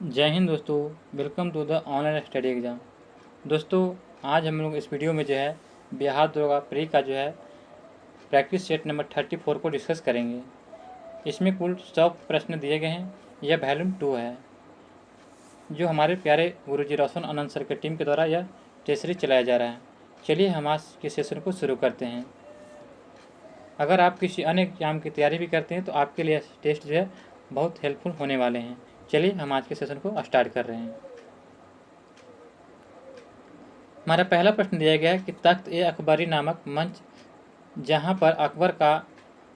जय हिंद दोस्तों, welcome to the online study exam. दोस्तों, आज हम लोग इस वीडियो में जो है बिहार दरोगा प्री का जो है प्रैक्टिस सेट नंबर 34 को डिस्कस करेंगे। इसमें कुल 100 प्रश्न दिए गए हैं। यह वॉल्यूम 2 है, जो हमारे प्यारे गुरुजी रोशन आनंद सर की टीम के द्वारा यह टेस्ट सीरीज चलाया जा रहा है। चलिए हम आज के सेशन को शुरू करते हैं। अगर आप किसी अन्य एग्जाम की तैयारी भी करते हैं तो आपके लिए टेस्ट जो है बहुत हेल्पफुल होने वाले हैं। चलिए हम आज के सेशन को स्टार्ट कर रहे हैं। हमारा पहला प्रश्न दिया गया है कि तख्त-ए-अकबरी नामक मंच जहां पर अकबर का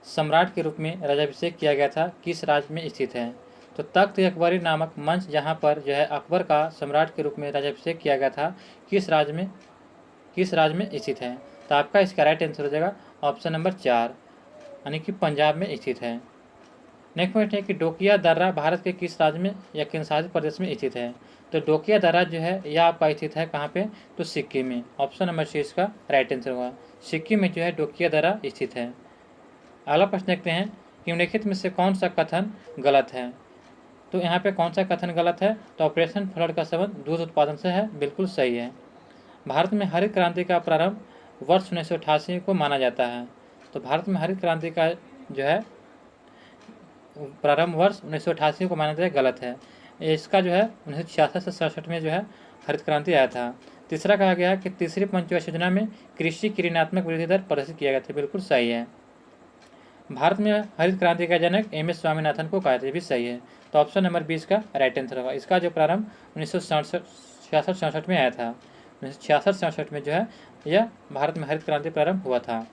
सम्राट के रूप में राज्याभिषेक किया गया था, किस राज्य में स्थित है? तो तख्त-ए-अकबरी नामक मंच जहां पर जो है अकबर का सम्राट के रूप में राज्याभिषेक किया गया था, किस राज्य में स्थित है? तो आपका इसका राइट आंसर हो जाएगा ऑप्शन नंबर 4, यानी कि पंजाब में स्थित है। नेक्स्ट पॉइंट है कि डोकिया दर्रा भारत के किस राज्य में या केंद्रशासित प्रदेश में स्थित है? तो डोकिया दर्रा जो है यह आपका स्थित है कहाँ पे? तो सिक्किम में। ऑप्शन नंबर सी इसका राइट आंसर होगा। सिक्किम में जो है डोकिया दर्रा स्थित है। अगला प्रश्न देखते हैं कि निम्नलिखित में से कौन सा कथन गलत है? तो यहाँ पे कौन सा कथन गलत है? तो ऑपरेशन फ्लड का संबंध दूध उत्पादन से है, बिल्कुल सही है। भारत में हरित क्रांति का प्रारंभ वर्ष 1988 को माना जाता है। तो भारत में हरित क्रांति का जो है प्रारंभ वर्ष 1988 को माना जाता है, गलत है। इसका जो है 1966 से 67 में जो है हरित क्रांति आया था। तीसरा कहा गया है कि तीसरी पंचवर्षीय योजना में कृषि की ऋणात्मक वृद्धि दर प्रदर्शित किया गया था, बिल्कुल सही है। भारत में हरित क्रांति का जनक एम.एस. स्वामीनाथन को कहा था, भी सही है। तो ऑप्शन नंबर 20 का राइट आंसर होगा। इसका जो प्रारंभ 1966 में आया था, 1966 में जो है यह भारत में हरित क्रांति प्रारंभ हुआ था।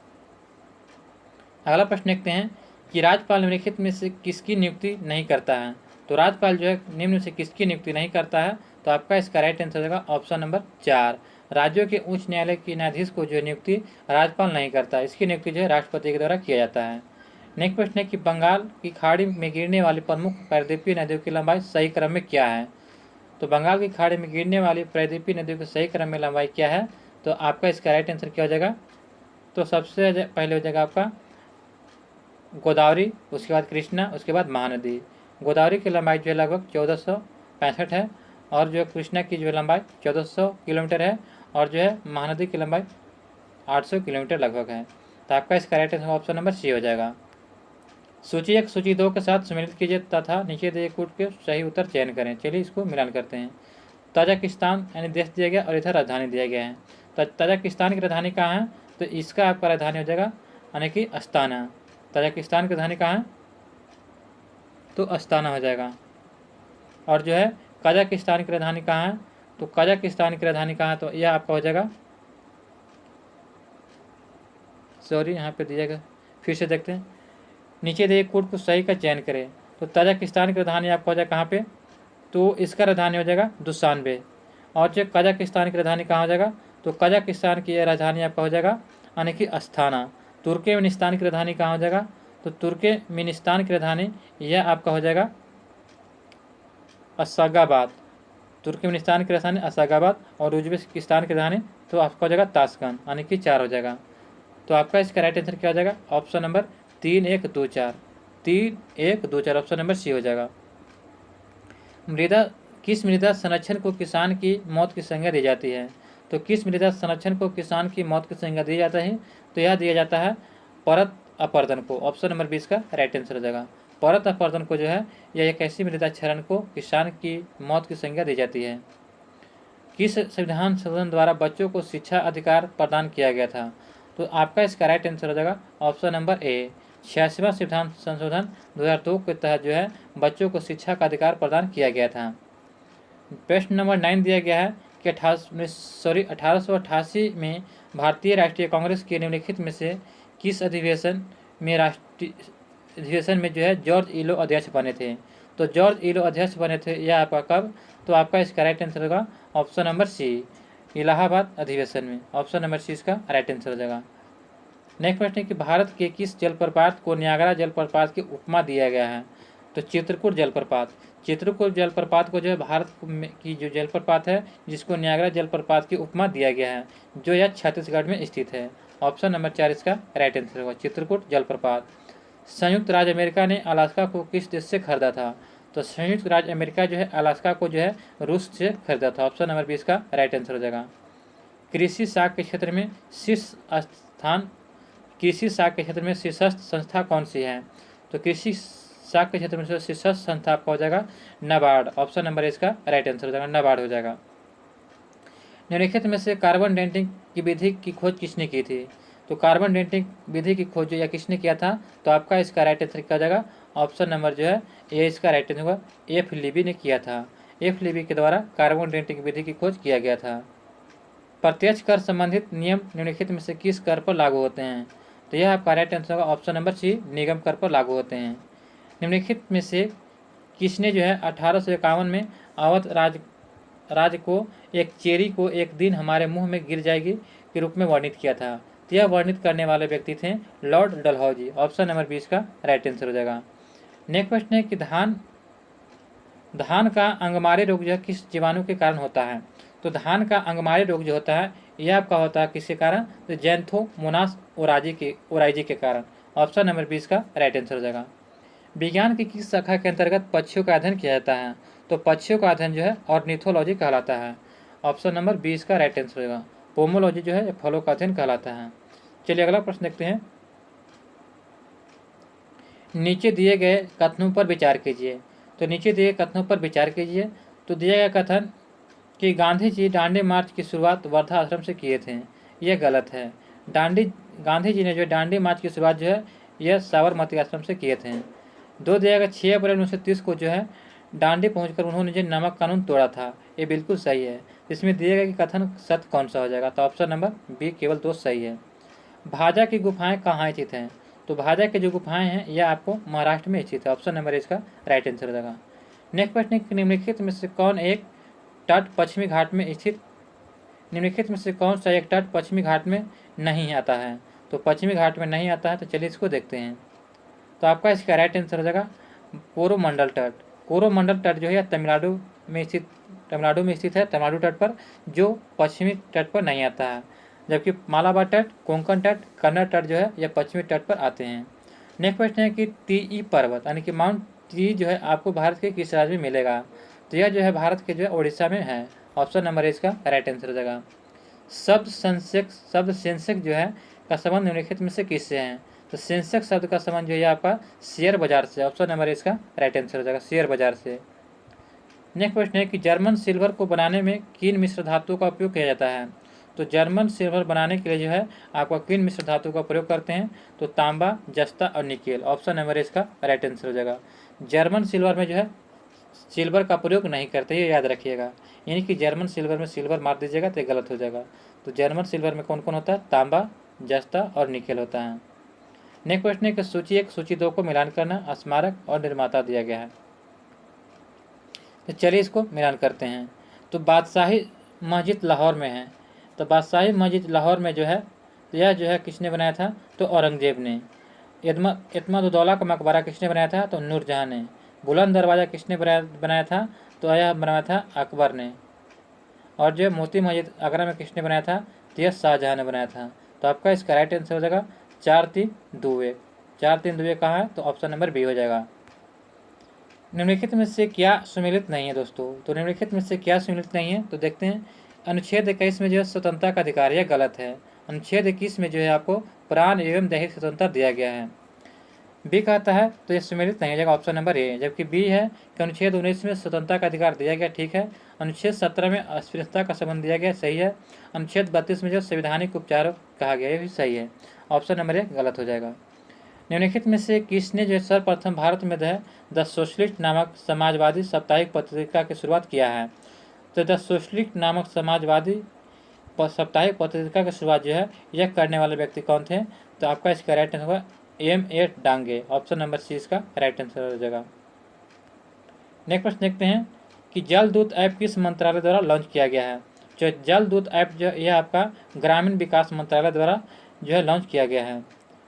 अगला प्रश्न देखते हैं कि राज्यपाल निम्नलिखित में से किसकी नियुक्ति नहीं करता है? तो राज्यपाल जो है निम्न में से किसकी नियुक्ति नहीं करता है? तो आपका इसका राइट आंसर होगा ऑप्शन नंबर 4, राज्यों के उच्च न्यायालय के न्यायाधीश को जो नियुक्ति राज्यपाल नहीं करता, इसकी नियुक्ति जो है राष्ट्रपति के द्वारा किया जाता है। नेक्स्ट प्रश्न है कि बंगाल की खाड़ी में गिरने वाली प्रमुख प्रायद्वीपीय नदियों की लंबाई सही क्रम में क्या है? तो बंगाल की खाड़ी में गिरने वाली प्रायद्वीपीय नदियों की सही क्रम में लंबाई क्या है? तो आपका इसका राइट आंसर क्या हो जाएगा? तो सबसे पहले हो जाएगा आपका गोदावरी, उसके बाद कृष्णा, उसके बाद महानदी। गोदावरी की लंबाई जो है लगभग 1465 है, और जो कृष्णा की जो लंबाई 1400 किलोमीटर है, और जो है महानदी की लंबाई 800 किलोमीटर लगभग है। तो आपका इसका right answer option number C हो जाएगा। सूची 1 सूची 2 के साथ सम्मिलित कीजिए तथा नीचे दिए कूट के सही उत्तर चयन करें। चलिए इसको मिलान करते हैं। ताजिकिस्तान यानी देश दिया गया और इधर राजधानी दिया गया है। ताजिकिस्तान की राजधानी कहाँ है? तो इसका आपका राजधानी हो जाएगा यानी कि अस्ताना। ताजिकिस्तान की राजधानी कहाँ है? तो अस्ताना हो जाएगा। और जो है कजाकिस्तान की राजधानी कहाँ है? तो कजाकिस्तान की राजधानी कहाँ है? तो यह आपका हो जाएगा, सॉरी यहाँ पे दिया गया, फिर से देखते हैं। नीचे दिए कोड को सही का चयन करें। तो ताजिकिस्तान की राजधानी आपका हो जाएगा कहाँ पे? तो इसका राजधानी हो जाएगा दुशानबे। और जो कजाकिस्तान की राजधानी कहाँ हो जाएगा? तो कजाकिस्तान की राजधानी आपका हो जाएगा यानी कि अस्थाना। तुर्कमेनिस्तान की राजधानी कहाँ हो जाएगा? तो तुर्कमेनिस्तान की राजधानी यह आपका हो जाएगा अशगाबाद। तुर्कमेनिस्तान की राजधानी अशगाबाद, और उज्बेकिस्तान की राजधानी तो आपका हो जाएगा ताशकंद, यानी कि 4 हो जाएगा। तो आपका इसका राइट आंसर क्या हो जाएगा? Option number 3124, 3124 option number C हो जाएगा। किस मृदा संरक्षण को किसान की मौत की संज्ञा दी जाती है? तो किस मृदा संरक्षण को किसान की मौत की संज्ञा दी जाता है? तो यह दिया जाता है परत अपरदन को। ऑप्शन नंबर 20 का राइट आंसर हो जाएगा। परत अपरदन को जो है यह एक ऐसी मृदा क्षरण को किसान की मौत की संज्ञा दी जाती है। किस संविधान संशोधन द्वारा बच्चों को शिक्षा अधिकार प्रदान किया गया था? तो आपका इसका राइट आंसर हो जाएगा ऑप्शन नंबर ए, 86वां संविधान संशोधन 2002 के तहत जो है बच्चों को शिक्षा का अधिकार प्रदान किया गया था। प्रश्न नंबर 9 दिया गया है कि 1888 में भारतीय राष्ट्रीय कांग्रेस के निम्नलिखित में से किस अधिवेशन में जो है जॉर्ज इलो अध्यक्ष बने थे? तो जॉर्ज इलो अध्यक्ष बने थे यह आपका कब? तो आपका इसका राइट आंसर होगा ऑप्शन नंबर सी, इलाहाबाद अधिवेशन में। ऑप्शन नंबर सी इसका राइट आंसर हो जाएगा। नेक्स्ट प्रश्न है कि भारत के किस जलप्रपात को नियाग्रा जलप्रपात की उपमा दिया गया है? तो चित्रकूट जलप्रपात। चित्रकूट जलप्रपात को जो है भारत की जो जलप्रपात है जिसको नियाग्रा जलप्रपात की उपमा दिया गया है, जो यह छत्तीसगढ़ में स्थित है। ऑप्शन नंबर 4 इसका राइट आंसर होगा, चित्रकूट जलप्रपात। संयुक्त राज्य अमेरिका ने अलास्का को किस देश से खरीदा था? तो संयुक्त राज्य अमेरिका जो है अलास्का को जो है रूस से खरीदा था। ऑप्शन नंबर 20 का राइट आंसर हो जाएगा। कृषि साख के क्षेत्र में शीर्ष स्थान कृषि साख के क्षेत्र में शीर्षस्थ संस्था कौन सी है? तो कृषि साख के क्षेत्र में शीर्षस्थ संस्था आपका हो जाएगा नाबार्ड। ऑप्शन नंबर इसका राइट आंसर हो जाएगा, नाबार्ड हो जाएगा। निम्नलिखित में से कार्बन डेटिंग की विधि की खोज किसने की थी? तो कार्बन डेटिंग विधि की खोज या किसने किया था? तो आपका इसका राइट आंसर क्या हो जाएगा? ऑप्शन नंबर जो है ये इसका राइट आंसर होगा, एफ लीबी ने किया था। एफ लीबी के द्वारा कार्बन डेटिंग विधि की खोज किया गया था। प्रत्यक्ष कर संबंधित नियम निम्नलिखित में से किस कर पर लागू होते हैं? तो यह आपका राइट आंसर होगा ऑप्शन नंबर सी, निगम कर पर लागू होते हैं। निम्नलिखित में से किसने जो है 1851 में अवध राज को एक चेरी को एक दिन हमारे मुंह में गिर जाएगी के रूप में वर्णित किया था? तो यह वर्णित करने वाले व्यक्ति थे लॉर्ड डलहौजी। ऑप्शन नंबर 20 का राइट आंसर हो जाएगा। नेक्स्ट क्वेश्चन है कि धान का अंगमारी रोग जो है किस जीवाणु के कारण होता है? तो धान का अंगमारी रोग जो होता है यह आपका होता है किसके कारण? तो जैंथोमोनास ओराइजी के कारण। ऑप्शन नंबर 20 का राइट आंसर हो जाएगा। विज्ञान की किस शाखा के अंतर्गत पक्षियों का अध्ययन किया जाता है? तो पक्षियों का अध्ययन जो है ऑर्निथोलॉजी कहलाता है। ऑप्शन नंबर 20 का राइट आंसर होगा। पोमोलॉजी जो है फलों का अध्ययन कहलाता है। चलिए अगला प्रश्न देखते हैं। नीचे दिए गए कथनों पर विचार कीजिए। तो नीचे दिए कथनों पर विचार कीजिए। तो दिया गया कथन कि गांधी जी दांडी मार्च की शुरुआत वर्धा आश्रम से किए थे, यह गलत है। गांधी जी ने जो दांडी मार्च की शुरुआत जो है यह साबरमती आश्रम से किए थे। दो दिया गया 6 अप्रैल 1930 को जो है दांडी पहुंचकर उन्होंने जो नमक कानून तोड़ा था, ये बिल्कुल सही है। इसमें दिए गए कि कथन सत्य कौन सा हो जाएगा? तो ऑप्शन नंबर बी केवल 2 सही है। भाजा की गुफाएं कहाँ स्थित हैं? तो भाजा की जो गुफाएं हैं यह आपको महाराष्ट्र में स्थित है। ऑप्शन नंबर इसका राइट आंसर हो जाएगा। नेक्स्ट प्रश्न, निम्नलिखित में से कौन एक तट पश्चिमी घाट में स्थित निम्नलिखित में से कौन सा एक तट पश्चिमी घाट में नहीं आता है? तो पश्चिमी घाट में नहीं आता है, तो चलिए इसको देखते हैं। तो आपका इसका राइट आंसर हो जाएगा कोरोमंडल तट। कोरोमंडल तट जो है तमिलनाडु में स्थित है, तमिलनाडु तट पर, जो पश्चिमी तट पर नहीं आता है। जबकि मालाबार तट, कोंकण तट, कन्नड़ तट जो है यह पश्चिमी तट पर आते हैं। नेक्स्ट क्वेश्चन है कि टीई पर्वत यानी कि माउंट टी जो है आपको भारत के किस राज्य में मिलेगा? तो यह जो है भारत के जो है उड़ीसा में है। ऑप्शन नंबर इसका राइट आंसर हो जाएगा। शब्द सेंसेक्स जो है का संबंध निम्नलिखित में से किससे है? तो सेंसेक्स शब्द का संबंध जो है आपका शेयर बाजार से। ऑप्शन नंबर इसका राइट आंसर हो जाएगा, शेयर बाजार से। नेक्स्ट प्रश्न है कि जर्मन सिल्वर को बनाने में किन मिश्र धातुओं का उपयोग किया जाता है? तो जर्मन सिल्वर बनाने के लिए जो है आपका किन मिश्र धातु का प्रयोग करते हैं? तो तांबा, जस्ता और निकेल। ऑप्शन नंबर इसका राइट आंसर हो जाएगा। जर्मन सिल्वर में जो है सिल्वर का प्रयोग नहीं करते, ये याद रखिएगा। यानी कि जर्मन सिल्वर में सिल्वर मार दीजिएगा तो गलत हो जाएगा। तो जर्मन सिल्वर में कौन कौन होता है? तांबा, जस्ता और निकेल होता है। नेक्स्ट क्वेश्चन है कि सूची 1 सूची 2 को मिलान करना, स्मारक और निर्माता दिया गया है। तो चलिए इसको मिलान करते हैं। तो बादशाही मस्जिद लाहौर में है। तो बादशाही मस्जिद लाहौर में जो है तो यह जो है किसने बनाया था? तो औरंगजेब ने। इत्माद-उद-दौला का मकबरा किसने बनाया था? तो नूरजहाँ ने। बुलंद दरवाज़ा किसने बनाया था? तो यह बनाया था अकबर ने। और जो मोती मस्जिद आगरा में किसने बनाया था? तो यह शाहजहाँ ने बनाया था। तो आपका इसका राइट आंसर हो जाएगा 4-3-2-1। 4-3-2-1 कहाँ है? तो ऑप्शन नंबर बी हो जाएगा। निम्नलिखित में से क्या सुमेलित नहीं है दोस्तों? तो निम्नलिखित में से क्या सुमेलित नहीं है? तो देखते हैं। अनुच्छेद 21 में जो है स्वतंत्रता का अधिकार, यह गलत है। अनुच्छेद 21 में जो है आपको प्राण एवं दैहिक स्वतंत्रता दिया गया है। बी कहता है तो यह सुमेलित नहीं हो जाएगा, ऑप्शन नंबर ए। जबकि बी है कि अनुच्छेद 19 में स्वतंत्रता का अधिकार दिया गया, ठीक है। अनुच्छेद 17 में अस्पृश्यता का संबंध दिया गया, सही है। अनुच्छेद 32 में जो संवैधानिक उपचार कहा गया, यह भी सही है। ऑप्शन नंबर ए गलत हो जाएगा। निम्नलिखित में से किसने जो सर्वप्रथम भारत में द सोशलिस्ट नामक समाजवादी साप्ताहिक पत्रिका की शुरुआत किया है? तो द सोशलिस्ट नामक समाजवादी साप्ताहिक पत्रिका की शुरुआत जो है यह करने वाले व्यक्ति कौन थे? तो आपका इसका राइट आंसर होगा M.A. डांगे। ऑप्शन नंबर सी इसका राइट आंसर हो जाएगा। नेक्स्ट प्रश्न देखते हैं कि जल दूत ऐप किस मंत्रालय द्वारा लॉन्च किया गया है? जो जल दूत ऐप जो यह आपका ग्रामीण विकास मंत्रालय द्वारा जो है लॉन्च किया गया है।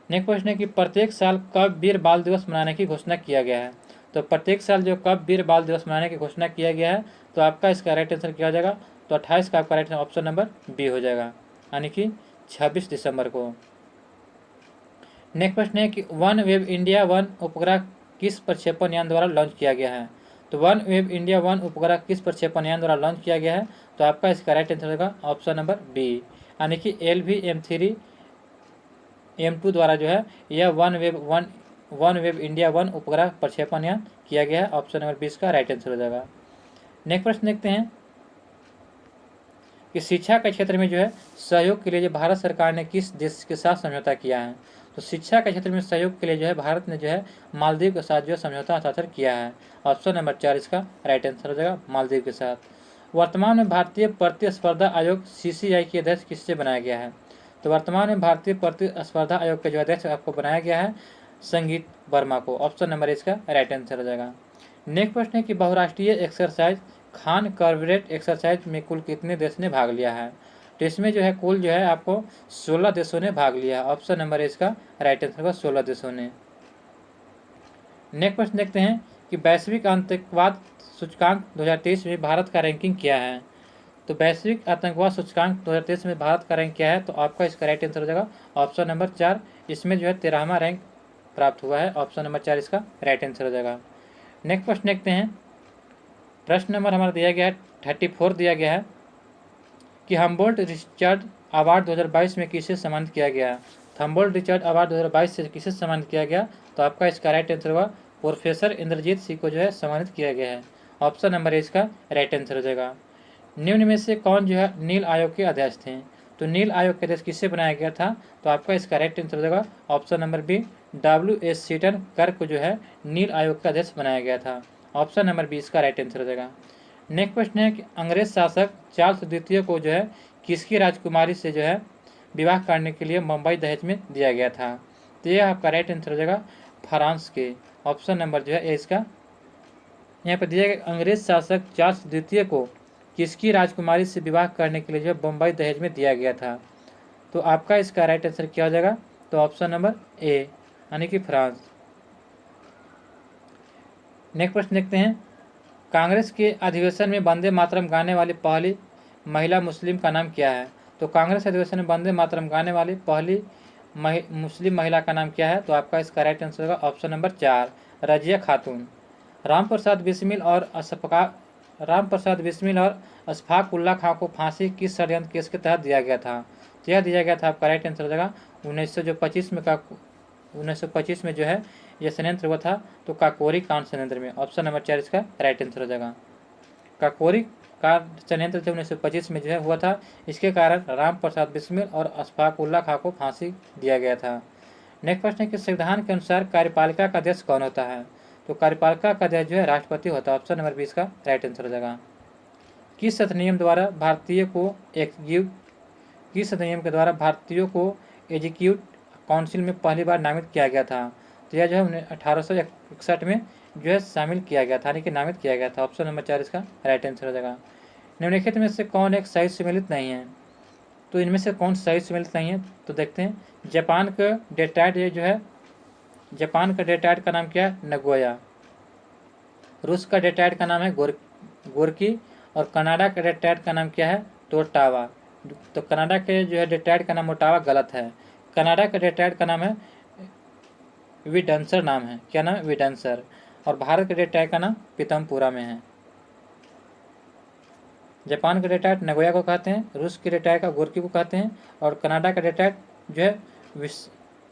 नेक्स्ट प्रश्न है कि प्रत्येक साल कब वीर बाल दिवस मनाने की घोषणा किया गया है? तो प्रत्येक साल जो कब वीर बाल दिवस मनाने की घोषणा किया गया है? तो आपका इसका राइट आंसर क्या हो जाएगा? तो 28 का आपका right answer option number B हो जाएगा, यानी कि 26 दिसंबर को। नेक्स्ट प्रश्न है कि वन वेब इंडिया 1 उपग्रह किस प्रक्षेपण यान द्वारा लॉन्च किया गया है? तो वन वेब इंडिया 1 उपग्रह किस प्रक्षेपण यान द्वारा लॉन्च किया गया है? तो आपका इसका राइट आंसर होगा ऑप्शन नंबर बी, यानी कि LV-M3 M2 द्वारा जो है यह वन वेब इंडिया 1 उपग्रह प्रक्षेपण यान किया गया है। ऑप्शन नंबर 20 का राइट आंसर हो जाएगा। नेक्स्ट प्रश्न देखते हैं कि शिक्षा के क्षेत्र में जो है सहयोग के लिए जो भारत सरकार ने किस देश के साथ समझौता किया है? तो शिक्षा के क्षेत्र में सहयोग के लिए जो है भारत ने जो है मालदीव के साथ जो समझौता हस्ताक्षर किया है। ऑप्शन नंबर 4 इसका राइट आंसर हो जाएगा, मालदीव के साथ। वर्तमान में भारतीय प्रतिस्पर्धा आयोग CCI के अध्यक्ष किससे बनाया गया है? तो वर्तमान में भारतीय प्रतिस्पर्धा आयोग के जो अध्यक्ष आपको बनाया गया है संगीत वर्मा को। ऑप्शन नंबर इसका राइट आंसर हो जाएगा। नेक्स्ट प्रश्न है कि बहुराष्ट्रीय एक्सरसाइज खान कार्बोरेट एक्सरसाइज में कुल कितने देश ने भाग लिया है? तो इसमें जो है कुल जो है आपको 16 देशों ने भाग लिया है। ऑप्शन नंबर इसका राइट आंसर होगा 16 देशों ने। नेक्स्ट प्रश्न देखते हैं कि वैश्विक आतंकवाद सूचकांक 2023 में भारत का रैंकिंग क्या है? तो वैश्विक आतंकवाद सूचकांक 2023 में भारत का रैंक क्या है? तो आपका इसका राइट आंसर हो जाएगा ऑप्शन नंबर 4। इसमें जो है 13वां रैंक प्राप्त हुआ है। ऑप्शन नंबर 4 इसका राइट आंसर हो जाएगा। नेक्स्ट प्रश्न देखते हैं। प्रश्न नंबर हमारा दिया गया है 34 दिया गया है कि हम्बोल्ट रिचर्ड अवार्ड 2022 में किसे सम्मानित किया गया? हम्बोल्ट रिचर्ड अवार्ड 2022 से किसे सम्मानित किया गया? तो आपका इसका राइट आंसर होगा प्रोफेसर इंद्रजीत सिंह को जो है सम्मानित किया गया है। ऑप्शन नंबर इसका राइट आंसर हो जाएगा। निम्न में से कौन जो है नील आयोग के अध्यक्ष थे? तो नील आयोग के अध्यक्ष किससे बनाया गया था? तो आपका इसका राइट आंसर हो जाएगा ऑप्शन नंबर बी, WS सीटन कर्क को जो है नील आयोग का अध्यक्ष बनाया गया था। ऑप्शन नंबर 20 का राइट आंसर हो जाएगा। नेक्स्ट प्रश्न है कि अंग्रेज शासक चार्ल्स द्वितीय को जो है किसकी राजकुमारी से जो है विवाह करने के लिए मुंबई दहेज में दिया गया था? तो यह आपका राइट आंसर हो जाएगा फ्रांस के। ऑप्शन नंबर जो है इसका यहाँ पर दिया गया अंग्रेज शासक चार्ल्स द्वितीय को किसकी राजकुमारी से विवाह करने के लिए जो है मुंबई दहेज में दिया गया था? तो आपका इसका राइट आंसर क्या हो जाएगा? तो ऑप्शन नंबर ए, यानी कि फ्रांस। नेक्स्ट प्रश्न देखते हैं। कांग्रेस के अधिवेशन में वंदे मातरम गाने वाली पहली महिला मुस्लिम का नाम क्या है? तो कांग्रेस अधिवेशन में वंदे मातरम गाने वाली पहली मुस्लिम महिला का नाम क्या है? तो आपका इसका राइट आंसर होगा ऑप्शन नंबर 4, रजिया खातून। रामप्रसाद बिस्मिल और अशफाक उल्लाह खां को फांसी किस षड्यंत्र केस के तहत दिया गया था? तो यह दिया गया था आपका राइट आंसर हो जाएगा 1925 में जो है यह षड्यंत्र हुआ था, तो काकोरी कांड षड्यंत्र में। ऑप्शन नंबर 4 इसका राइट आंसर हो जाएगा। काकोरी कांड षड्यंत्र जो 1925 में जो है हुआ था, इसके कारण रामप्रसाद बिस्मिल और अशफाक उल्लाह खां को फांसी दिया गया था। नेक्स्ट प्रश्न है कि संविधान के अनुसार कार्यपालिका का अध्यक्ष कौन होता है? तो कार्यपालिका का अध्यक्ष जो है राष्ट्रपति होता है। ऑप्शन नंबर 20 का राइट आंसर हो जाएगा। किस अधिनियम द्वारा भारतीयों को एग्जीक्यूटिव काउंसिल में पहली बार नामित किया गया था? तो यह जो है 1861 में जो है शामिल किया गया था, यानी कि नामित किया गया था। ऑप्शन नंबर 4 इसका राइट आंसर हो जाएगा। निम्नलिखित में से कौन एक सही सम्मिलित नहीं है? तो इनमें से कौन सही सम्मिलित नहीं है? तो देखते हैं। जापान का डेट्राइड का नाम क्या है? नगोया। रूस का डेट्राइड का नाम है गोर्की। और कनाडा का डेट्राइड का नाम क्या है? तो ओटावा। तो कनाडा के जो है डेट्राइड का नाम ओटावा गलत है। कनाडा का डेट्राइड का नाम है विडेंसर नाम है। क्या नाम है? विडेंसर। और भारत के डेट्राइड का नाम पीतमपुरा में है। जापान के डेट्राइड नगोया को कहते हैं, रूस के डेट्राइड का गोर्की को कहते हैं, और कनाडा का डेट्राइड जो है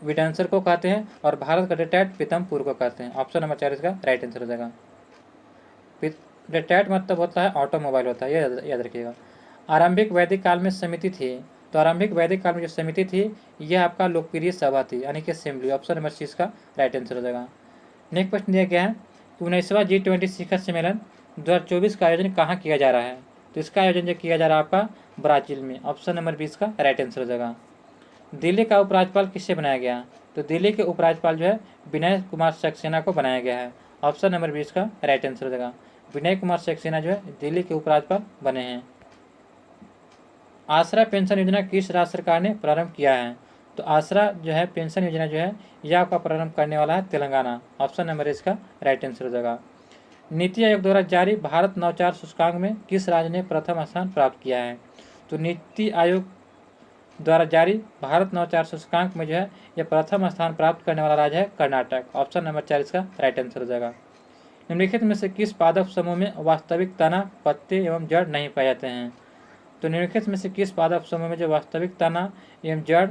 विडेंसर को कहते हैं, और भारत का डेट्राइड पीतमपुर को कहते हैं। ऑप्शन नंबर 4 इसका राइट आंसर हो जाएगा। डेट्राइड मतलब होता है ऑटोमोबाइल होता है, ये याद रखिएगा। आरंभिक वैदिक काल में समिति थी, तो आरंभिक वैदिक काल में जो समिति थी यह आपका लोकप्रिय सभा थी, यानी कि असेंबली। ऑप्शन नंबर 6 का राइट आंसर हो जाएगा। नेक्स्ट प्रश्न दिया गया है कि 19वां G20 शिखर सम्मेलन 2024 का आयोजन कहाँ किया जा रहा है? तो इसका आयोजन जो किया जा रहा है आपका ब्राजील में। ऑप्शन नंबर 20 का राइट आंसर हो जाएगा। दिल्ली का उपराज्यपाल किससे बनाया गया? तो दिल्ली के उपराज्यपाल जो है विनय कुमार सक्सेना को बनाया गया है। ऑप्शन नंबर 20 का राइट आंसर हो जाएगा। विनय कुमार सक्सेना जो है दिल्ली के उपराज्यपाल बने हैं। आसरा पेंशन योजना किस राज्य सरकार ने प्रारंभ किया है? तो आसरा जो है पेंशन योजना जो है यह आपका प्रारंभ करने वाला है तेलंगाना। ऑप्शन नंबर इसका राइट आंसर हो जाएगा। नीति आयोग द्वारा जारी भारत नवाचार सूचकांक में किस राज्य ने प्रथम स्थान प्राप्त किया है? तो नीति आयोग द्वारा जारी भारत नवाचार सूचकांक में जो है यह प्रथम स्थान प्राप्त करने वाला राज्य है कर्नाटक। ऑप्शन नंबर 4 इसका राइट आंसर हो जाएगा। निम्नलिखित में से किस पादप समूह में वास्तविक तना, पत्ते एवं जड़ नहीं पाए जाते हैं? तो निम्नलिखित में से किस पादप समूह में जो वास्तविक तना एवं जड़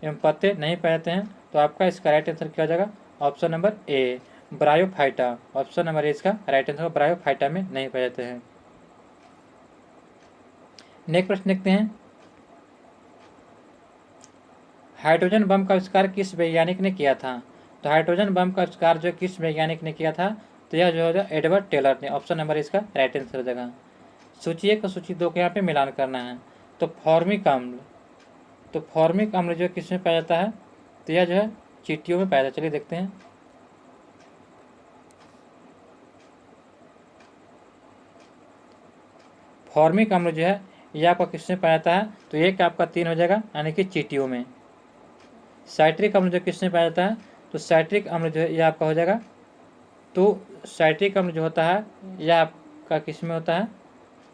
एवं पत्ते नहीं पाए जाते हैं? तो आपका इसका राइट आंसर क्या हो जाएगा? Option number A, bryophyta. Option number A इसका राइट आंसर, ब्रायोफाइटा में नहीं पाए जाते हैं। नेक्स्ट प्रश्न देखते हैं, हाइड्रोजन बम का आविष्कार किस वैज्ञानिक ने किया था? तो हाइड्रोजन बम का आविष्कार जो किस वैज्ञानिक ने किया था? तो यह जो है एडवर्ड टेलर ने। ऑप्शन नंबर इसका राइट आंसर हो जाएगा। सूची 1 और सूची 2 के यहाँ पे मिलान करना है। तो फॉर्मिक अम्ल, तो फॉर्मिक अम्ल जो किस में पाया जाता है? तो यह जो है चींटियों में पाया जाता है। चलिए देखते हैं। फॉर्मिक अम्ल जो है यह आपका किसमें पाया जाता है? तो एक आपका 3 हो जाएगा, यानी कि चींटियों में। साइट्रिक अम्ल जो किसमें पाया जाता है? तो साइट्रिक अम्ल जो है यह आपका हो जाएगा, तो साइट्रिक अम्ल जो होता है यह आपका किस में होता है?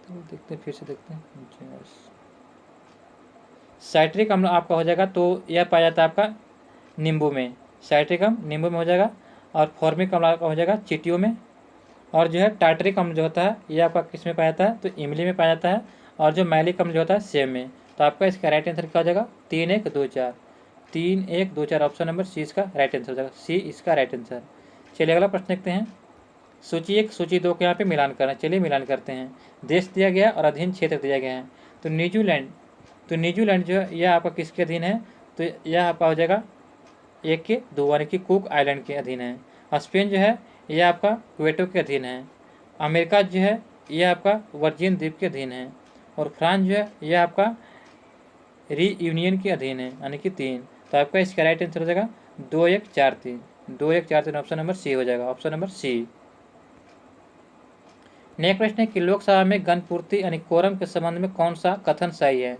तो देखते हैं, फिर से देखते हैं। साइट्रिक अम्ल आपका हो जाएगा, तो यह पाया जाता है आपका नींबू में। साइट्रिक अम्ल नींबू में हो जाएगा, और फॉर्मिक अम्ल आपका हो जाएगा चींटियों में। और जो है टार्टरिक अम्ल जो होता है यह आपका किस में पाया जाता है? तो इमली में पाया जाता है। और जो मैलिक अम्ल जो होता है सेब में। तो आपका इसका राइट आंसर क्या हो जाएगा? 3, 1, 2, 4। 3, 1, 2, 4 ऑप्शन नंबर सी इसका राइट आंसर हो जाएगा। सी इसका राइट आंसर। चलिए अगला प्रश्न देखते हैं। सूची 1 सूची 2 के यहाँ पे मिलान करना। चलिए मिलान करते हैं। देश दिया गया और अधीन क्षेत्र दिया गया है। तो न्यूजीलैंड, तो न्यूजीलैंड जो है यह आपका किसके अधीन है? तो यह आपका हो जाएगा 1 के 2, यानी कि कुक आइलैंड के अधीन है। स्पेन जो है यह आपका क्वेटो के अधीन है। अमेरिका जो है यह आपका वर्जिन द्वीप के अधीन है। और फ्रांस जो है यह आपका रीयूनियन के अधीन है, यानी कि 3। तो आपका इसका राइट आंसर हो जाएगा 2, 1, 4, 3। 2, 1, 4, 3 ऑप्शन नंबर सी हो जाएगा। ऑप्शन नंबर सी। नेक्स्ट प्रश्न है कि लोकसभा में गणपूर्ति यानी कोरम के संबंध में कौन सा कथन सही है?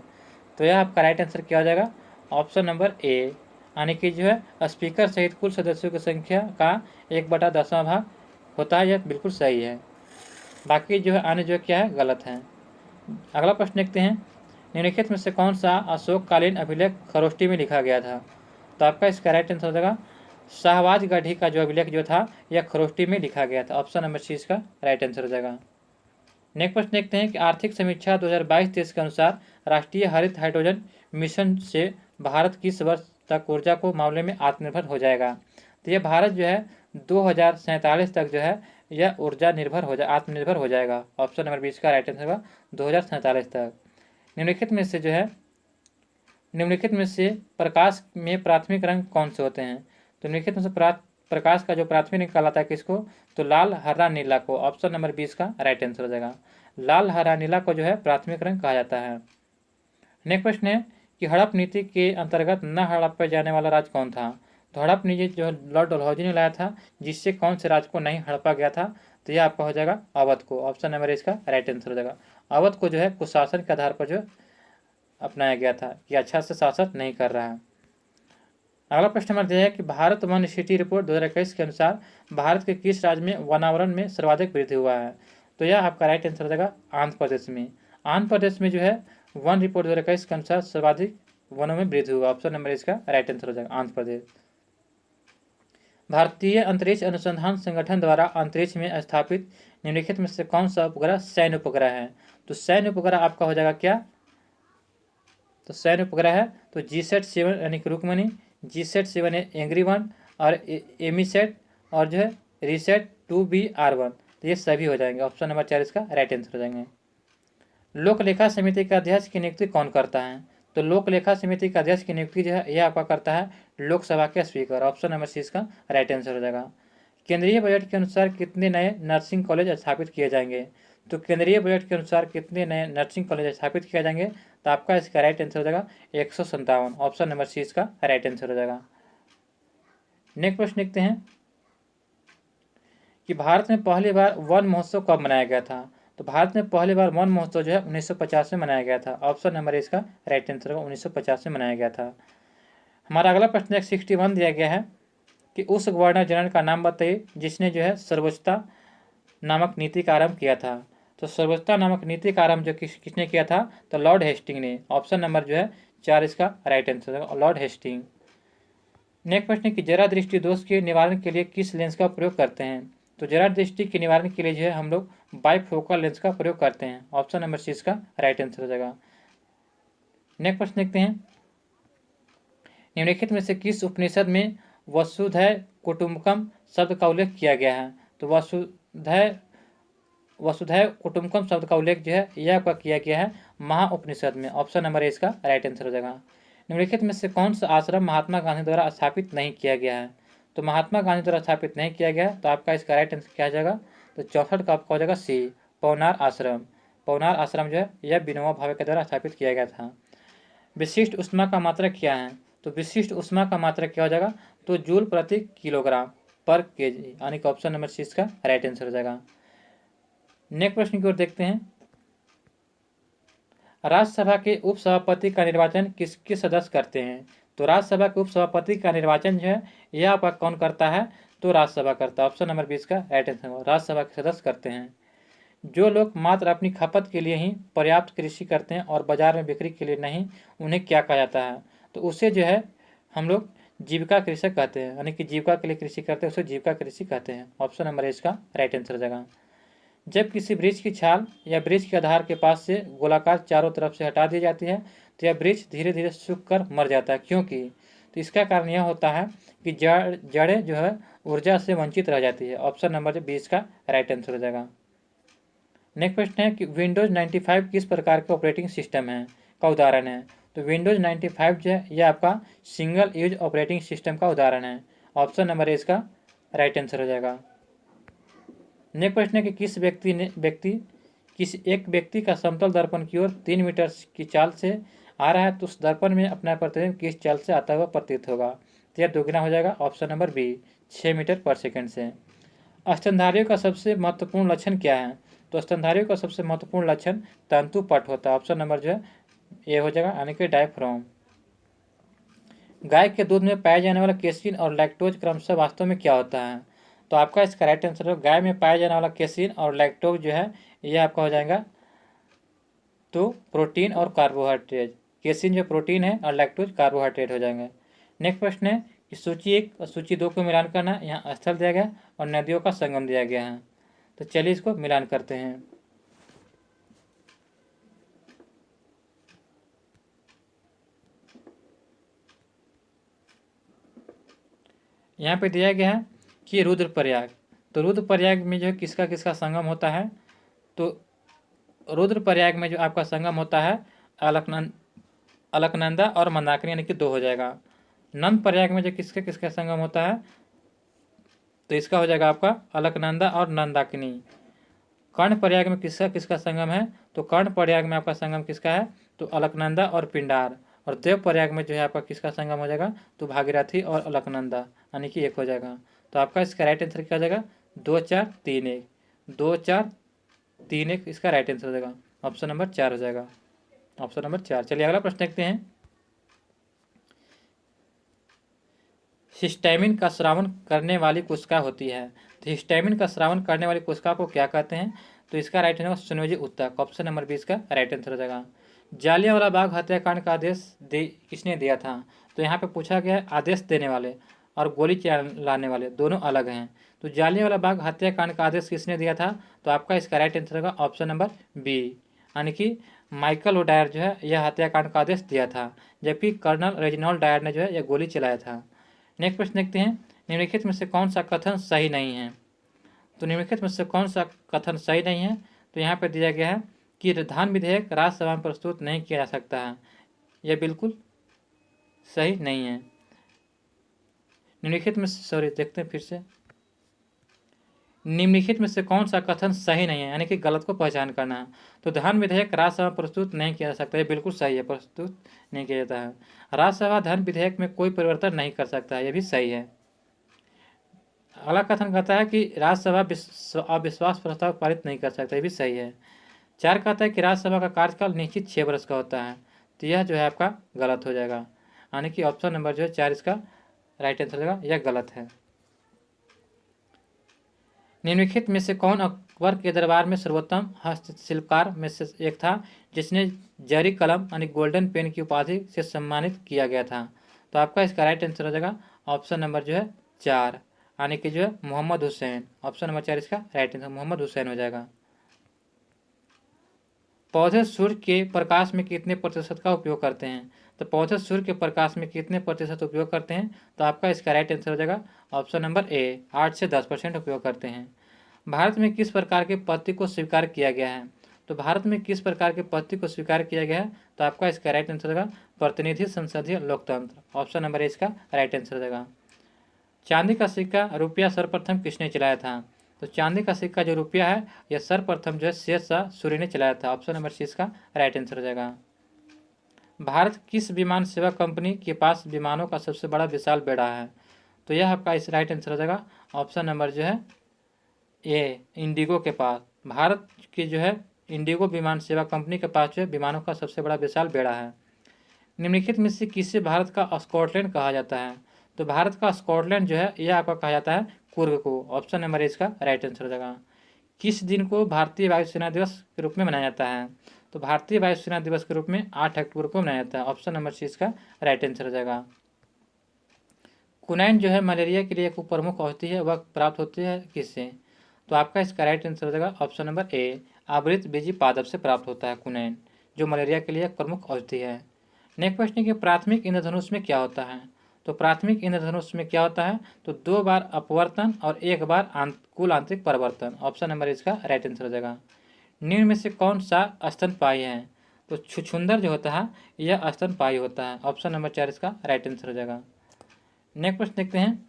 तो यह आपका राइट आंसर क्या हो जाएगा? ऑप्शन नंबर ए, यानी कि जो है स्पीकर सहित कुल सदस्यों की संख्या का 1/10वां भाग होता है। यह बिल्कुल सही है। बाकी जो है अन्य जो क्या है गलत है। अगला प्रश्न देखते हैं। निम्नलिखित में से कौन सा अशोककालीन अभिलेख खरोष्टी में लिखा गया था? तो आपका इसका राइट आंसर हो जाएगा शाहबाज गढ़ी का जो अभिलेख जो था यह खरोष्टी में लिखा गया था। ऑप्शन नंबर सी इसका राइट आंसर हो जाएगा। नेक्स्ट प्रश्न देखते हैं कि आर्थिक समीक्षा 2022-23 के अनुसार राष्ट्रीय हरित हाइड्रोजन मिशन से भारत किस वर्ष तक ऊर्जा को मामले में आत्मनिर्भर हो जाएगा? तो यह भारत जो है 2047 तक जो है यह ऊर्जा निर्भर हो जाए, आत्मनिर्भर हो जाएगा। ऑप्शन नंबर 20 का राइट आंसर होगा 2047 तक। निम्नलिखित में से जो है निम्नलिखित में से प्रकाश में प्राथमिक रंग कौन से होते हैं? तो निम्नलिखित में से प्रकाश का जो प्राथमिक रंग कहलाता है किसको? तो लाल, हरा, नीला को। ऑप्शन नंबर 20 का राइट आंसर हो जाएगा। लाल, हरा, नीला को जो है प्राथमिक रंग कहा जाता है। नेक्स्ट प्रश्न है कि हड़प नीति के अंतर्गत न हड़पे जाने वाला राज्य कौन था? तो हड़प नीति जो लॉर्ड डलहौजी ने लाया था, जिससे कौन से राज्य को नहीं हड़पा गया था? तो यह आपका हो जाएगा अवध को। ऑप्शन नंबर इसका राइट आंसर हो जाएगा। अवध को जो है कुशासन के आधार पर जो अपनाया गया था कि अच्छा से शासन नहीं कर रहा है। अगला प्रश्न हमारा दिया है कि भारत वन सिटी रिपोर्ट 2021 के अनुसार भारत के किस राज्य में वनावरण में सर्वाधिक वृद्धि हुआ है? तो यह आपका राइट आंसर हो जाएगा आंध्र प्रदेश में। आंध्र प्रदेश में जो है वन रिपोर्ट 2021 के अनुसार सर्वाधिक वनों में वृद्धि हुआ। ऑप्शन नंबर इसका राइट आंसर हो जाएगा आंध्र प्रदेश। भारतीय अंतरिक्ष अनुसंधान संगठन द्वारा अंतरिक्ष में स्थापित निम्नलिखित में से कौन सा उपग्रह सैन्य उपग्रह है? तो सैन्य उपग्रह आपका हो जाएगा क्या? तो सैन्य उपग्रह है तो GSAT-7 यानी कि रुक्मणी, GSAT-7 है एंग्री-1 और एमीसेट और जो है रिसेट-2B-R1। तो ये सभी हो जाएंगे। ऑप्शन नंबर 4 इसका राइट आंसर हो जाएंगे। लोक लेखा समिति का अध्यक्ष की नियुक्ति कौन करता है? तो लोक लेखा समिति का अध्यक्ष की नियुक्ति जो है यह आपका करता है लोकसभा के स्पीकर। ऑप्शन नंबर सी इसका राइट आंसर हो जाएगा। केंद्रीय बजट के अनुसार कितने नए नर्सिंग कॉलेज स्थापित किए जाएंगे? तो केंद्रीय बजट के अनुसार कितने नए नर्सिंग कॉलेज स्थापित किए जाएंगे? तो आपका इसका राइट आंसर हो जाएगा 157। ऑप्शन नंबर सी इसका राइट आंसर हो जाएगा। नेक्स्ट प्रश्न देखते हैं कि भारत में पहली बार वन महोत्सव कब मनाया गया था? तो भारत में पहली बार वन महोत्सव जो है 1950 में मनाया गया था। ऑप्शन नंबर इसका राइट आंसर होगा 1950 में मनाया गया था। हमारा अगला प्रश्न 61 दिया गया है कि उस गवर्नर जनरल का नाम बताइए जिसने जो है सर्वोच्चता नामक नीति का आरंभ किया था। तो सर्वोच्चता नामक नीति का आरंभ जो किसने किया था? तो लॉर्ड हेस्टिंग ने। ऑप्शन नंबर जो है 4 इसका राइट आंसर होगा लॉर्ड हेस्टिंग। नेक्स्ट प्रश्न है कि जरा दृष्टि दोष के निवारण के लिए किस लेंस का प्रयोग करते हैं? तो जरा दृष्टि के निवारण के लिए जो है हम लोग बाइफोकल लेंस का प्रयोग करते हैं। ऑप्शन नंबर सी इसका राइट आंसर हो जाएगा। नेक्स्ट प्रश्न देखते हैं, निम्नलिखित में से किस उपनिषद में वसुधैव कुटुम्बकम शब्द का उल्लेख किया गया है? तो वसुधैव कुटुम्बकम शब्द का उल्लेख जो है यह आपका किया गया है महाउपनिषद में। ऑप्शन नंबर ए इसका राइट आंसर हो जाएगा। निम्नलिखित में से कौन सा आश्रम महात्मा गांधी द्वारा स्थापित नहीं किया गया है? तो महात्मा गांधी द्वारा स्थापित नहीं किया गया है, तो आपका इसका राइट आंसर क्या हो जाएगा? तो 64 का आपका हो जाएगा सी, पवनार आश्रम। पवनार आश्रम जो है यह विनोबा भावे के द्वारा स्थापित किया गया था। विशिष्ट ऊष्मा का मात्रक क्या है? तो विशिष्ट ऊष्मा का मात्रक क्या हो जाएगा? तो जूल प्रति किलोग्राम पर केजी, यानी कि ऑप्शन नंबर सी इसका राइट आंसर हो जाएगा। नेक्स्ट प्रश्न की ओर देखते हैं, राज्यसभा के उपसभापति का निर्वाचन किसके सदस्य करते हैं? तो राज्यसभा के उपसभापति का निर्वाचन जो है यह आपका कौन करता है? तो राज्यसभा करता है। ऑप्शन नंबर 20 का राइट आंसर होगा, राज्यसभा के सदस्य करते हैं। जो लोग मात्र अपनी खपत के लिए ही पर्याप्त कृषि करते हैं और बाजार में बिक्री के लिए नहीं, उन्हें क्या कहा जाता है? तो उसे जो है हम लोग जीविका कृषक कहते हैं, यानी कि जीविका के लिए कृषि करते हैं उसे जीविका कृषि कहते हैं। ऑप्शन नंबर ए इसका राइट आंसर हो जाएगा। जब किसी वृक्ष की छाल या वृक्ष के आधार के पास से गोलाकार चारों तरफ से हटा दी जाती है तो यह वृक्ष धीरे धीरे सूख कर मर जाता है, क्योंकि? तो इसका कारण यह होता है कि जड़ें जो है ऊर्जा से वंचित रह जाती है। ऑप्शन नंबर 20 का राइट आंसर हो जाएगा। नेक्स्ट प्रश्न है कि विंडोज 95 किस प्रकार के ऑपरेटिंग सिस्टम है का उदाहरण है? तो विंडोज 95 जो है यह आपका सिंगल यूज ऑपरेटिंग सिस्टम का उदाहरण है। ऑप्शन नंबर ए इसका राइट आंसर हो जाएगा। नेक्स्ट प्रश्न है कि किसी एक व्यक्ति का समतल दर्पण की ओर 3 मीटर की चाल से आ रहा है तो उस दर्पण में अपना प्रतिबिंब किस चाल से आता हुआ प्रतीत होगा? तो यह दोगुना हो जाएगा। ऑप्शन नंबर बी, 6 मीटर पर सेकंड से। स्तनधारियों का सबसे महत्वपूर्ण लक्षण क्या है? तो स्तनधारियों का सबसे महत्वपूर्ण लक्षण तंतुपट होता है। ऑप्शन नंबर जो है ए हो जाएगा, यानी कि डायफ्राम। गाय के दूध में पाया जाने वाला केसिन और लैक्टोज क्रमशः वास्तव में क्या होता है? तो आपका इसका राइट आंसर होगा, गाय में पाया जाने वाला केसिन और लैक्टोज जो है यह आपका हो जाएगा तो प्रोटीन और कार्बोहाइड्रेट। केसिन जो प्रोटीन है और लैक्टोज कार्बोहाइड्रेट हो जाएंगे। नेक्स्ट प्रश्न है कि सूची 1 और सूची 2 को मिलान करना। यहाँ स्थल दिया गया और नदियों का संगम दिया गया है, तो चलिए इसको मिलान करते हैं। यहाँ पे दिया गया है कि रुद्रप्रयाग, तो रुद्रप्रयाग में जो है किसका किसका संगम होता है? तो रुद्रप्रयाग में जो आपका संगम होता है अलकनंदा और मंदाकिनी, यानी कि 2 हो जाएगा। नंद प्रयाग में जो किसके किसका संगम होता है? तो इसका हो जाएगा आपका अलकनंदा और नंदाकिनी। कर्ण प्रयाग में किसका किसका संगम है? तो कर्ण प्रयाग में आपका संगम किसका है? तो अलकनंदा और पिंडार। और देव प्रयाग में जो है आपका किसका संगम हो जाएगा? तो भागीरथी और अलकनंदा, यानी कि 1 हो जाएगा। तो आपका इसका राइट आंसर क्या हो जाएगा? 2 4 3 1, 2 4 3 1 इसका राइट आंसर हो जाएगा। ऑप्शन नंबर 4 हो जाएगा, ऑप्शन नंबर 4। चलिए अगला प्रश्न देखते हैं, हिस्टैमिन का स्रावन करने वाली कोशिका होती है, तो हिस्टैमिन का स्रावन करने वाली कोशिका को क्या कहते हैं? तो इसका राइट आंसर सुनोजी उत्तक। ऑप्शन नंबर 20 का राइट आंसर हो जाएगा। जालियांवाला बाग हत्याकांड का आदेश किसने दिया था? तो यहाँ पे पूछा गया है आदेश देने वाले और गोली चलाने वाले दोनों अलग हैं। तो जालियांवाला बाग हत्याकांड का आदेश किसने दिया था? तो आपका इसका राइट आंसर होगा ऑप्शन नंबर बी, यानी कि माइकल ओडायर जो है यह हत्याकांड का आदेश दिया था, जबकि कर्नल रेजिनॉल्ड डायर ने जो है यह गोली चलाया था। नेक्स्ट प्रश्न देखते हैं, निम्नलिखित में से कौन सा कथन सही नहीं है? तो निम्नलिखित में से कौन सा कथन सही नहीं है? तो यहाँ पर दिया गया है कि धान विधेयक राज्यसभा में प्रस्तुत नहीं किया जा सकता है, यह बिल्कुल सही नहीं है। निम्नलिखित में सॉरी देखते हैं फिर से, निम्नलिखित में से कौन सा कथन सही नहीं है, यानी कि गलत को पहचान करना है। तो धन विधेयक राज्यसभा में प्रस्तुत नहीं किया जा सकता, ये बिल्कुल सही है, प्रस्तुत नहीं किया जाता है। राज्यसभा धन विधेयक में कोई परिवर्तन नहीं कर सकता है, ये भी सही है। अगला कथन कहता है कि राज्यसभा अविश्वास प्रस्ताव पारित नहीं कर सकता, ये भी सही है। 4 कहता है कि राज्यसभा का कार्यकाल निश्चित 6 वर्ष का होता है, तो यह जो है आपका गलत हो जाएगा, यानी कि ऑप्शन नंबर जो है 4 इसका राइट आंसर होगा, यह गलत है। निम्नलिखित में से कौन अकबर के दरबार में सर्वोत्तम हस्तशिल्पकार में से एक था जिसने जरी कलम यानी गोल्डन पेन की उपाधि से सम्मानित किया गया था? तो आपका इसका राइट आंसर हो जाएगा ऑप्शन नंबर जो है 4, यानी कि जो है मोहम्मद हुसैन। ऑप्शन नंबर 4 इसका राइट आंसर मोहम्मद हुसैन हो जाएगा। पौधे सूर्य के प्रकाश में कितने प्रतिशत का उपयोग करते हैं? तो पौधे सूर्य के प्रकाश में कितने प्रतिशत उपयोग करते हैं? तो आपका इसका राइट आंसर हो जाएगा ऑप्शन नंबर ए, 8 से 10% उपयोग करते हैं। भारत में किस प्रकार के पत्ती को स्वीकार किया गया है? तो भारत में किस प्रकार के पत्ती को स्वीकार किया गया है? तो आपका इसका राइट आंसर होगा प्रतिनिधि संसदीय लोकतंत्र। ऑप्शन नंबर ए इसका राइट आंसर हो जाएगा। चांदी का सिक्का रुपया सर्वप्रथम किसने चलाया था? तो चांदी का सिक्का जो रुपया है यह सर्वप्रथम जो है शेरशाह सूरी ने चलाया था। ऑप्शन नंबर सी इसका राइट आंसर हो जाएगा। भारत किस विमान सेवा कंपनी के पास विमानों का सबसे बड़ा विशाल बेड़ा है? तो यह आपका इस राइट आंसर हो जाएगा ऑप्शन नंबर जो है ए, इंडिगो के पास। भारत की जो है इंडिगो विमान सेवा कंपनी के पास जो है विमानों का सबसे बड़ा विशाल बेड़ा है। निम्नलिखित में से किसे भारत का स्कॉटलैंड कहा जाता है? तो भारत का स्कॉटलैंड जो है यह आपका कहा जाता है कुर्ग को। ऑप्शन नंबर इसका राइट आंसर हो जाएगा। किस दिन को भारतीय वायुसेना दिवस के रूप में मनाया जाता है? तो भारतीय वायुसेना दिवस के रूप में 8 अक्टूबर को मनाया जाता है। ऑप्शन नंबर सी इसका राइट आंसर हो जाएगा। कुनैन जो है मलेरिया के लिए एक प्रमुख औषधि है, वह प्राप्त होती है किससे? तो आपका इसका राइट आंसर हो जाएगा ऑप्शन नंबर ए, आवृत बीजी पादप से प्राप्त होता है कुनैन, जो मलेरिया के लिए एक प्रमुख औषधि है। नेक्स्ट क्वेश्चन कि प्राथमिक इंद्रधनुष में क्या होता है? तो प्राथमिक इंद्रधनुष में क्या होता है? तो 2 बार अपवर्तन और 1 बार कुल आंतरिक परिवर्तन। ऑप्शन नंबर इसका राइट आंसर हो जाएगा। निम्न में से कौन सा स्तनपायी है? तो छुछुंदर जो होता है यह स्तनपायी होता है। ऑप्शन नंबर 4 इसका राइट आंसर हो जाएगा। नेक्स्ट क्वेश्चन देखते हैं।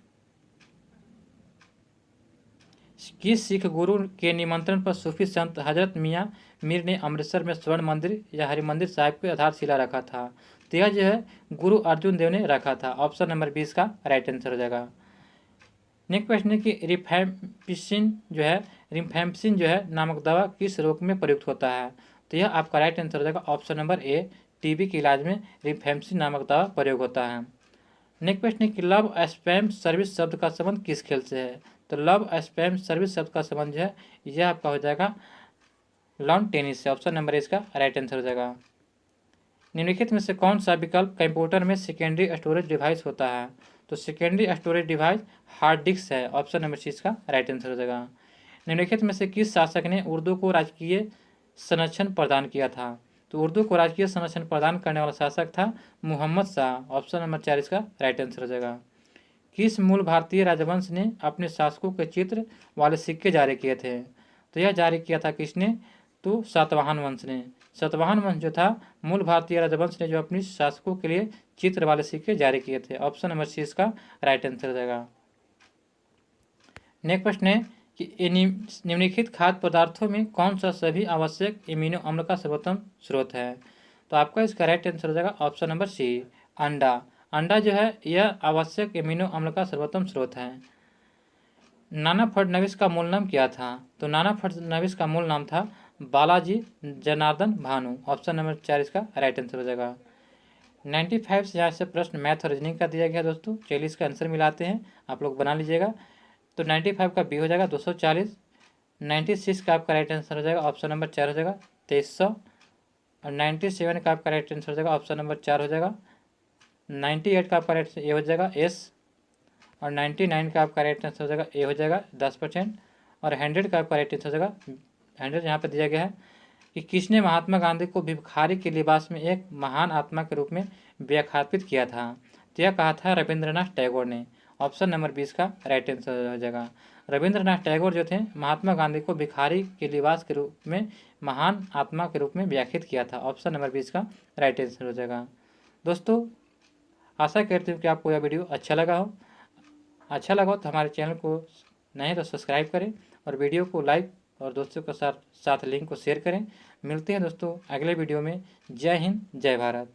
किस सिख गुरु के निमंत्रण पर सूफी संत हजरत मियाँ मीर ने अमृतसर में स्वर्ण मंदिर या हरिमंदिर साहिब की आधारशिला रखा था? तो यह जो है गुरु अर्जुन देव ने रखा था। ऑप्शन नंबर 20 का राइट आंसर हो जाएगा। नेक्स्ट क्वेश्चन है कि रिफैम्पिसिन जो है नामक दवा किस रोग में प्रयुक्त होता है? तो यह आपका राइट आंसर हो जाएगा ऑप्शन नंबर ए, टीबी के इलाज में रिफैम्पिसिन नामक दवा प्रयोग होता है। नेक्स्ट क्वेश्चन है कि लव स्पैम सर्विस शब्द का संबंध किस खेल से है? तो लव स्पैम सर्विस शब्द का संबंध जो है यह आपका हो जाएगा लॉन टेनिस से। ऑप्शन नंबर इसका राइट आंसर हो जाएगा। निम्नलिखित में से कौन सा विकल्प कंप्यूटर में सेकेंडरी स्टोरेज डिवाइस होता है? तो secondary storage device hard disk है। ऑप्शन नंबर सी इसका राइट आंसर हो जाएगा। निम्नलिखित में से किस शासक ने उर्दू को राजकीय संरक्षण प्रदान किया था? तो उर्दू को राजकीय संरक्षण प्रदान करने वाला शासक था मोहम्मद शाह। ऑप्शन नंबर 4 इसका राइट आंसर हो जाएगा। किस मूल भारतीय राजवंश ने अपने शासकों के चित्र वाले सिक्के जारी किए थे? तो यह जारी किया था किसने? तो सातवाहन वंश ने। सातवाहन वंश जो था मूल भारतीय राजवंश ने जो अपनी शासकों के लिए चित्र वाले सिक्के जारी किए थे। ऑप्शन नंबर सी इसका राइट आंसर हो जाएगा। नेक्स्ट क्वेश्चन है कि निम्नलिखित खाद्य पदार्थों में कौन सा सभी आवश्यक इम्यूनो अम्ल का सर्वोत्तम स्रोत है? तो आपका इसका राइट आंसर हो जाएगा ऑप्शन नंबर सी, अंडा। अंडा जो है यह आवश्यक इम्यूनो अम्ल का सर्वोत्तम स्रोत है। नाना फडणवीस का मूल नाम क्या था? तो नाना फडणवीस का मूल नाम था बालाजी जनार्दन भानु। ऑप्शन नंबर 4 इसका राइट आंसर हो जाएगा। 95 से यहाँ से प्रश्न मैथ और रीजनिंग का दिया गया दोस्तों। चलिए इसका आंसर मिलाते हैं, आप लोग बना लीजिएगा। तो 95 का बी हो जाएगा 240। 96 का आपका राइट आंसर हो जाएगा ऑप्शन नंबर 4 हो जाएगा 2300। और 97 का आपका राइट आंसर हो जाएगा ऑप्शन नंबर 4 हो जाएगा 98 का आपका राइट ए हो जाएगा एस। और 99 का आपका राइट आंसर हो जाएगा ए हो जाएगा 10%। और 100 का आपका राइट आंसर हो जाएगा 100 यहाँ पर दिया गया है कि किसने महात्मा गांधी को भिखारी के लिबास में एक महान आत्मा के रूप में व्याख्यापित किया था? तो यह कहा था रविंद्रनाथ टैगोर ने। ऑप्शन नंबर 20 का राइट आंसर हो जाएगा। रविंद्रनाथ टैगोर जो थे महात्मा गांधी को भिखारी के लिबास के रूप में महान आत्मा के रूप में व्याख्यात किया था। ऑप्शन नंबर 20 का राइट आंसर हो जाएगा। दोस्तों आशा करती हूँ कि आपको यह वीडियो अच्छा लगा हो। अच्छा लगा हो तो हमारे चैनल को नहीं तो सब्सक्राइब करें और वीडियो को लाइक और दोस्तों के साथ लिंक को शेयर करें। मिलते हैं दोस्तों अगले वीडियो में। जय हिंद, जय भारत।